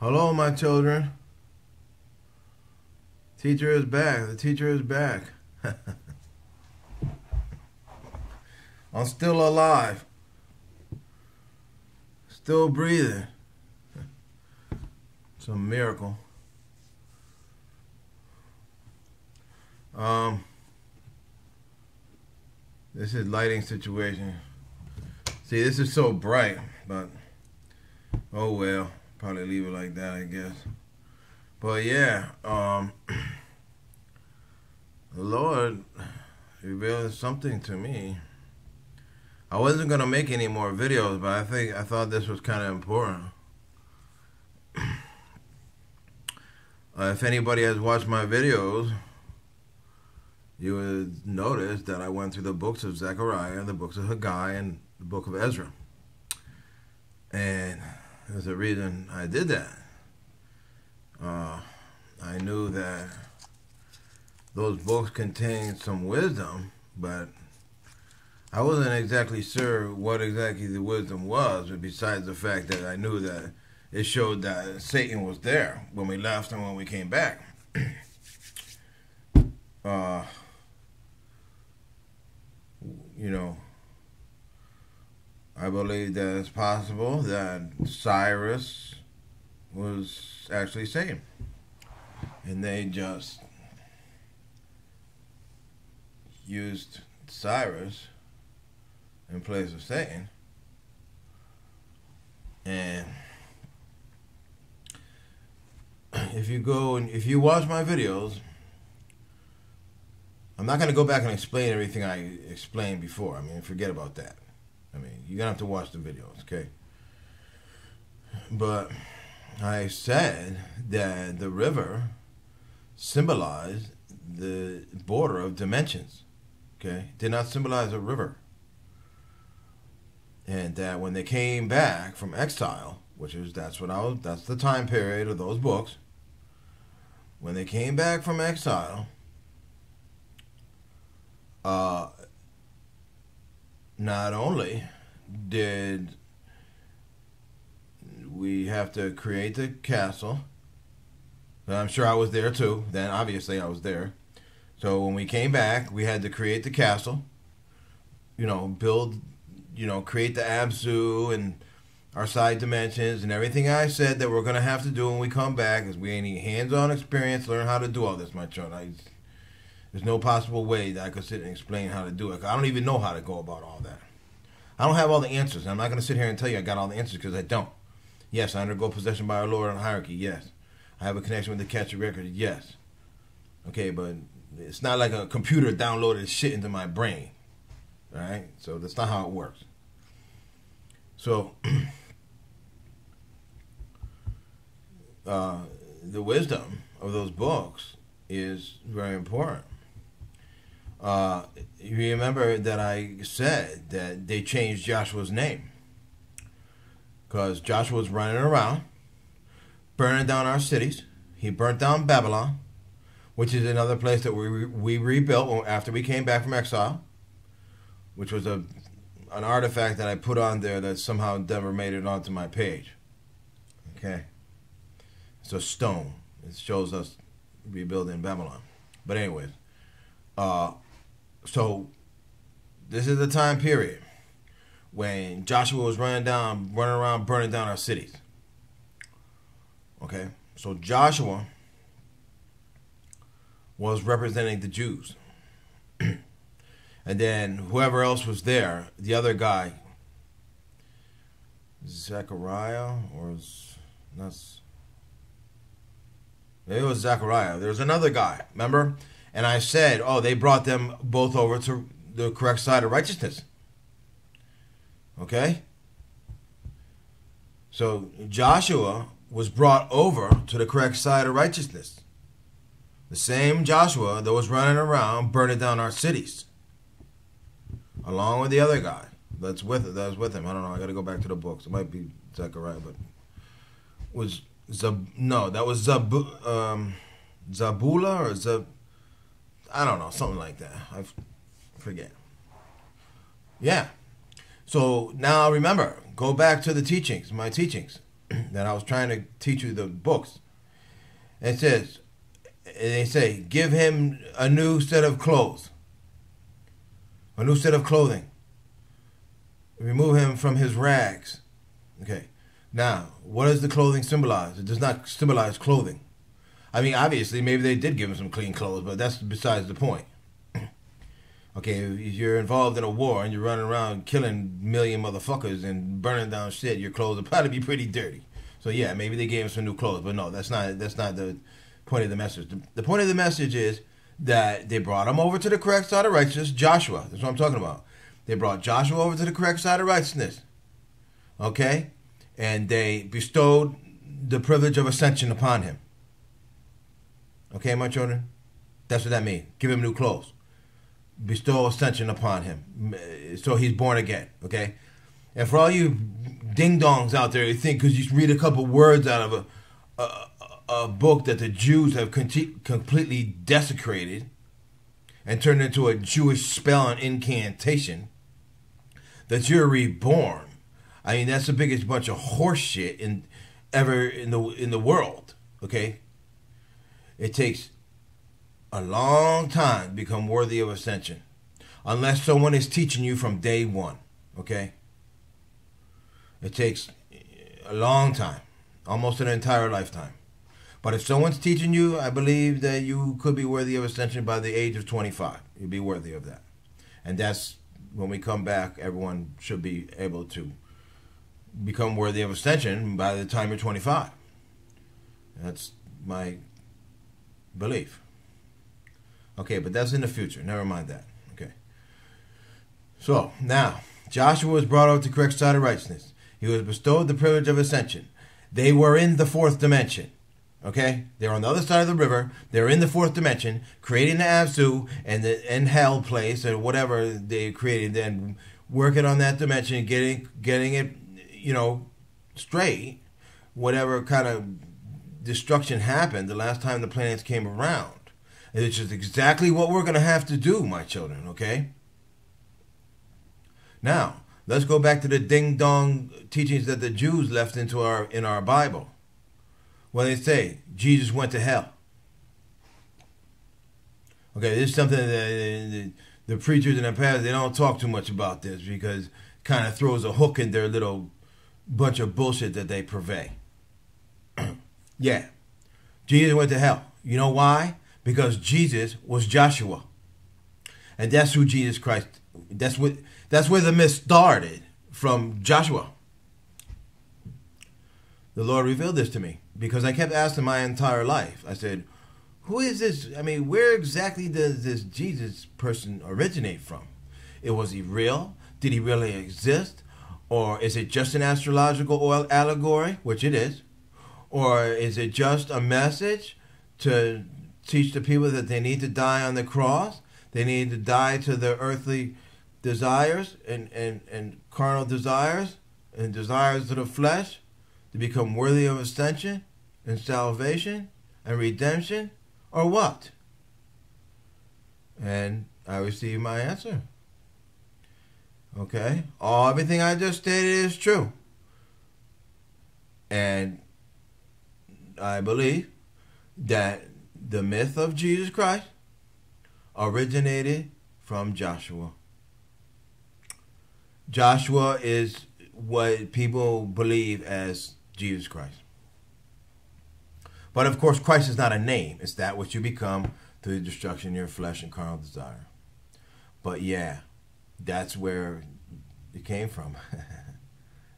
Hello, my children. Teacher is back. The teacher is back. I'm still alive. Still breathing. It's a miracle. This is lighting situation. See, this is so bright, but oh well. Probably leave it like that, I guess. But yeah, the Lord revealed something to me. I wasn't gonna make any more videos, but I thought this was kind of important. If anybody has watched my videos, you would notice that I went through the books of Zechariah, the books of Haggai, and the book of Ezra. And there's a reason I did that. I knew that those books contained some wisdom, but I wasn't exactly sure what exactly the wisdom was, but besides the fact that I knew that it showed that Satan was there when we left and when we came back. You know, I believe that it's possible that Cyrus was actually Satan. And they just used Cyrus in place of Satan. And if you watch my videos, I'm not going to go back and explain everything I explained before. I mean, forget about that. I mean, you're going to have to watch the videos, okay? But I said that the river symbolized the border of dimensions, okay? It did not symbolize a river. And that when they came back from exile, that's the time period of those books. When they came back from exile, not only did we have to create the castle, but I'm sure I was there too. Then obviously I was there. So when we came back, we had to create the castle, create the Abzu and our side dimensions and everything I said that we're going to have to do when we come back, is we ain't any hands-on experience, learn how to do all this, my children. There's no possible way that I could sit and explain how to do it. I don't even know how to go about all that. I don't have all the answers. I'm not going to sit here and tell you I got all the answers, because I don't. Yes, I undergo possession by our Lord on hierarchy. Yes. I have a connection with the Catchy Records. Yes. Okay, but it's not like a computer downloaded shit into my brain. All right? So that's not how it works. So the wisdom of those books is very important. You remember that I said that they changed Joshua's name, because Joshua was running around burning down our cities. He burnt down Babylon, which is another place that we rebuilt after we came back from exile, which was an artifact that I put on there that somehow never made it onto my page. Okay, it's a stone. It shows us rebuilding Babylon. But anyways, so this is the time period when Joshua was running around burning down our cities. Okay, so Joshua was representing the Jews. And then whoever else was there, the other guy, Zechariah, maybe it was Zechariah. There was another guy, remember? And I said, oh, they brought them both over to the correct side of righteousness. Okay? So Joshua was brought over to the correct side of righteousness. The same Joshua that was running around burning down our cities, along with the other guy that was with him. I don't know. I got to go back to the books. It might be Zechariah, but that was Zabula or I don't know, something like that. I forget. Yeah. So now remember, go back to the teachings, my teachings. that I was trying to teach you the books. It says, they say, give him a new set of clothes, a new set of clothing. Remove him from his rags. Okay. Now, what does the clothing symbolize? It does not symbolize clothing. I mean, obviously, maybe they did give him some clean clothes, but that's besides the point. Okay, if you're involved in a war and you're running around killing a million motherfuckers and burning down shit, your clothes will probably be pretty dirty. So yeah, maybe they gave him some new clothes, but no, that's not the point of the message. The point of the message is that they brought him over to the correct side of righteousness, Joshua. That's what I'm talking about. They brought Joshua over to the correct side of righteousness. Okay? And they bestowed the privilege of ascension upon him. Okay, my children? That's what that means. Give him new clothes. Bestow ascension upon him. So he's born again. Okay? And for all you ding-dongs out there, you think because you read a couple words out of a book that the Jews have completely desecrated and turned into a Jewish spell and incantation, that you're reborn. I mean, that's the biggest bunch of horse shit ever in the world. Okay? It takes a long time to become worthy of ascension, unless someone is teaching you from day one. Okay? It takes a long time, almost an entire lifetime. But if someone's teaching you, I believe that you could be worthy of ascension by the age of 25. You'll be worthy of that. And that's when we come back, everyone should be able to become worthy of ascension by the time you're 25. That's my belief. Okay, but that's in the future. Never mind that. Okay. So, now, Joshua was brought over to the correct side of righteousness. He was bestowed the privilege of ascension. They were in the fourth dimension. Okay? They're on the other side of the river. They're in the fourth dimension, creating the Absu and the hell place or whatever they created, then working on that dimension, getting it, straight. Whatever kind of destruction happened the last time the planets came around. It's just exactly what we're going to have to do, my children, okay? Now, let's go back to the ding-dong teachings that the Jews left in our Bible. Well, they say Jesus went to hell. Okay, this is something that the preachers in the past, they don't talk too much about this because it kind of throws a hook in their little bunch of bullshit that they purvey. Yeah, Jesus went to hell. You know why? Because Jesus was Joshua. And that's who Jesus Christ, that's where the myth started, from Joshua. The Lord revealed this to me because I kept asking my entire life. I said, who is this? I mean, where exactly does this Jesus person originate from? Was he real? Did he really exist? Or is it just an astrological allegory, which it is? Or is it just a message to teach the people that they need to die on the cross? They need to die to their earthly desires and carnal desires and desires of the flesh to become worthy of ascension and salvation and redemption, or what? And I received my answer. Okay? Everything I just stated is true. And I believe that the myth of Jesus Christ originated from Joshua. Joshua is what people believe as Jesus Christ. But of course, Christ is not a name. It's that which you become through the destruction of your flesh and carnal desire. But yeah, that's where it came from.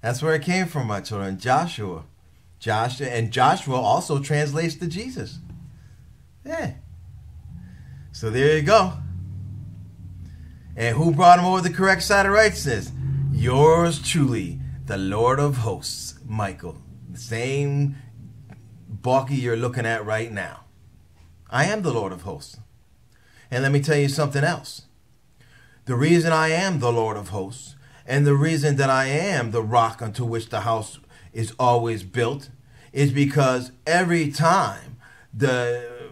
That's where it came from, my children. Joshua. And Joshua also translates to Jesus. Yeah. So there you go. And who brought him over the correct side of righteousness? Yours truly, the Lord of hosts, Michael. The same Balky you're looking at right now. I am the Lord of hosts. And let me tell you something else. The reason I am the Lord of hosts, and the reason that I am the rock unto which the house is always built, is because every time the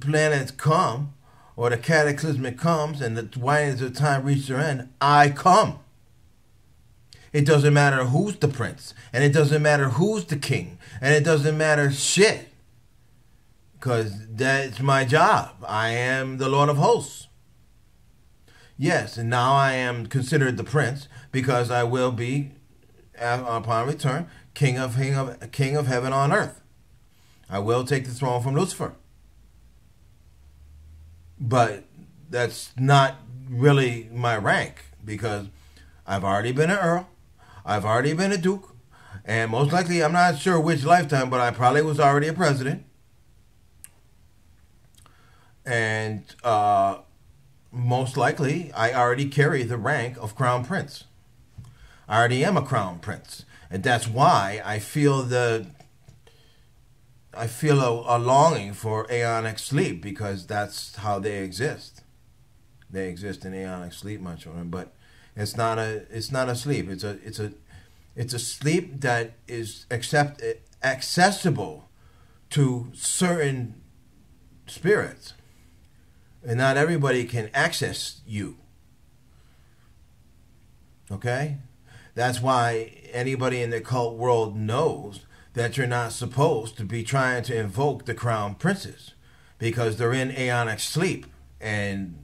planets come, or the cataclysmic comes, and the windings of time reach their end, I come. It doesn't matter who's the prince, and it doesn't matter who's the king, and it doesn't matter shit. Because that's my job. I am the Lord of Hosts. Yes, and now I am considered the prince because I will be, upon return, king of heaven on earth. I will take the throne from Lucifer. But that's not really my rank because I've already been an earl. I've already been a duke. And most likely, I'm not sure which lifetime, but I probably was already a president. And most likely, I already carry the rank of crown prince. I already am a crown prince. And that's why I feel a longing for aeonic sleep, because that's how they exist. They exist in aeonic sleep, my children. But it's not a sleep. It's a sleep that is accessible to certain spirits. And not everybody can access you. Okay? That's why anybody in the occult world knows that you're not supposed to be trying to invoke the crown princes, because they're in aeonic sleep. And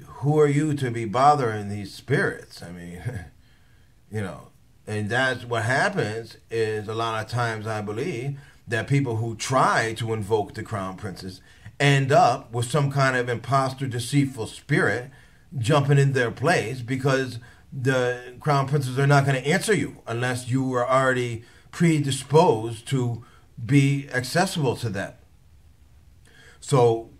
who are you to be bothering these spirits? I mean, you know, and that's what happens is a lot of times I believe that people who try to invoke the crown princes end up with some kind of imposter, deceitful spirit jumping in their place, because the crown princes are not going to answer you unless you are already predisposed to be accessible to them. So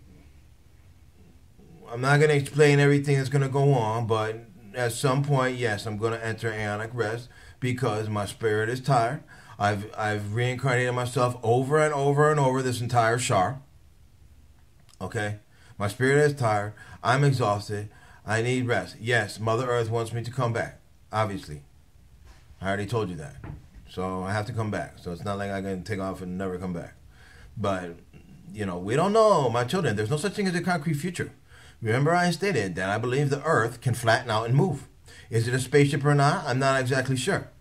I'm not going to explain everything that's going to go on, but at some point, yes, I'm going to enter aeonic rest because my spirit is tired. I've reincarnated myself over and over and over this entire shar. Okay? My spirit is tired. I'm exhausted. I need rest. Yes, Mother Earth wants me to come back. Obviously. I already told you that. So I have to come back. So it's not like I can take off and never come back. But, you know, we don't know, my children. There's no such thing as a concrete future. Remember I stated that I believe the Earth can flatten out and move. Is it a spaceship or not? I'm not exactly sure.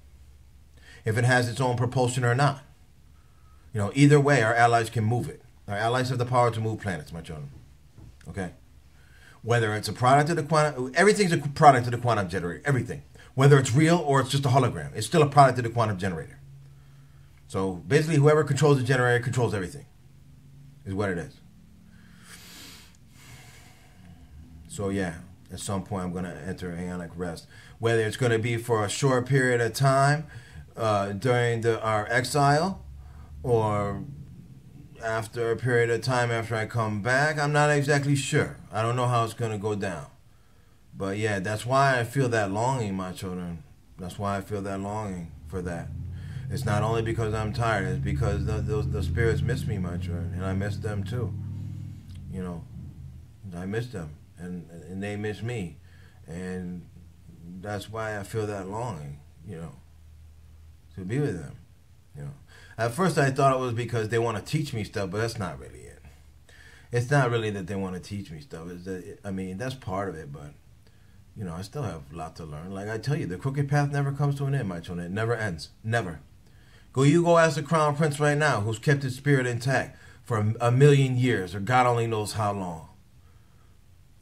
If it has its own propulsion or not. You know, either way, our allies can move it. Our allies have the power to move planets, my children. Okay? Whether it's a product of the quantum... Everything's a product of the quantum generator. Everything. Whether it's real or it's just a hologram. It's still a product of the quantum generator. So, basically, whoever controls the generator controls everything. Is what it is. So, yeah. At some point, I'm going to enter aeonic rest. Whether it's going to be for a short period of time during our exile, or after a period of time after I come back, I'm not exactly sure. I don't know how it's going to go down. But yeah, that's why I feel that longing, my children. That's why I feel that longing for that. It's not only because I'm tired. It's because the spirits miss me, my children. And I miss them too. You know, I miss them. And they miss me. And that's why I feel that longing, you know, to be with them, you know. At first I thought it was because they want to teach me stuff, but that's not really it. It's not really that they want to teach me stuff. It's that, I mean, that's part of it, but, you know, I still have a lot to learn. Like I tell you, the crooked path never comes to an end, my children. It never ends. Never. Go ask the crown prince right now who's kept his spirit intact for a million years, or God only knows how long.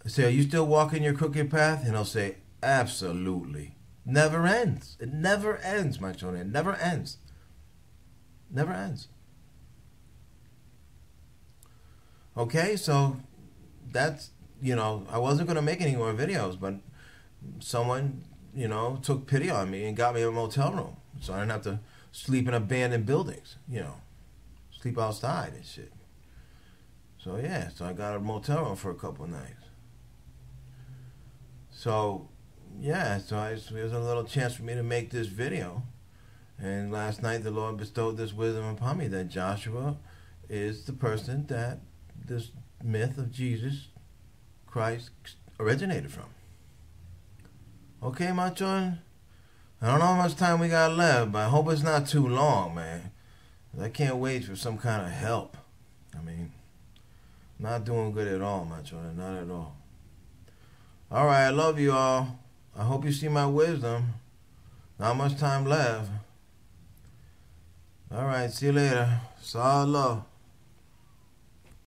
I say, are you still walking your crooked path? And he'll say, absolutely. Never ends. It never ends, my children. It never ends. Never ends. Okay, so that's, you know, I wasn't going to make any more videos, but someone, you know, took pity on me and got me a motel room. So I didn't have to sleep in abandoned buildings, you know, sleep outside and shit. So yeah, so I got a motel room for a couple of nights. So yeah, so it was a little chance for me to make this video. And last night the Lord bestowed this wisdom upon me that Joshua is the person that this myth of Jesus Christ originated from. Okay, my children? I don't know how much time we got left, but I hope it's not too long, man. I can't wait for some kind of help. I mean, not doing good at all, my children. Not at all. All right, I love you all. I hope you see my wisdom. Not much time left. All right, see you later. Saw love.